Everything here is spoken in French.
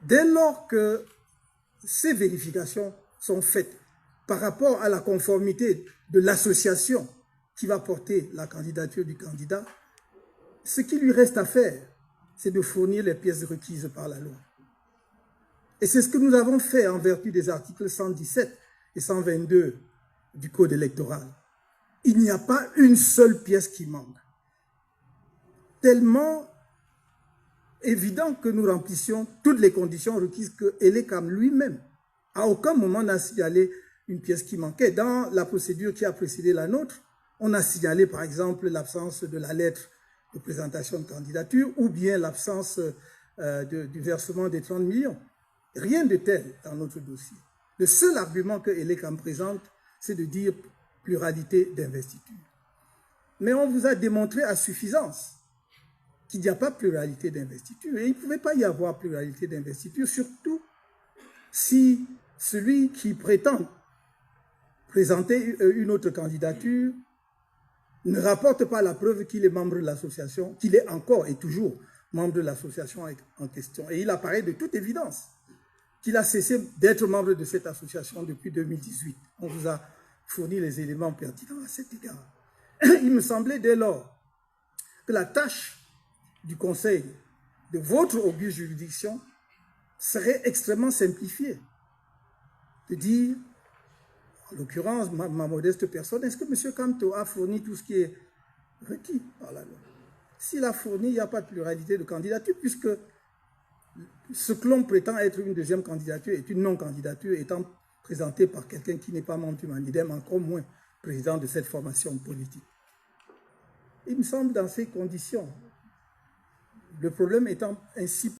Dès lors que ces vérifications sont faites par rapport à la conformité de l'association qui va porter la candidature du candidat, ce qui lui reste à faire, c'est de fournir les pièces requises par la loi. Et c'est ce que nous avons fait en vertu des articles 117 et 122 du Code électoral. Il n'y a pas une seule pièce qui manque. Tellement évident que nous remplissions toutes les conditions requises que Elekam lui-même, à aucun moment n'a signalé une pièce qui manquait. Dans la procédure qui a précédé la nôtre, on a signalé par exemple l'absence de la lettre de présentation de candidature ou bien l'absence du versement des 30 millions. Rien de tel dans notre dossier. Le seul argument que Elekam présente, c'est de dire pluralité d'investiture. Mais on vous a démontré à suffisance qu'il n'y a pas pluralité d'investiture. Et il ne pouvait pas y avoir pluralité d'investiture, surtout si celui qui prétend présenter une autre candidature ne rapporte pas la preuve qu'il est membre de l'association, qu'il est encore et toujours membre de l'association en question. Et il apparaît de toute évidence qu'il a cessé d'être membre de cette association depuis 2018. On vous a fourni les éléments pertinents à cet égard. Il me semblait dès lors que la tâche du Conseil de votre auguste juridiction serait extrêmement simplifiée. De dire, en l'occurrence, ma modeste personne, est-ce que M. Kamto a fourni tout ce qui est requis par la loi? S'il a fourni, il n'y a pas de pluralité de candidature, puisque ce que l'on prétend être une deuxième candidature est une non-candidature étant présentée par quelqu'un qui n'est pas membre du Manidem, encore moins président de cette formation politique. Il me semble dans ces conditions, le problème étant ainsi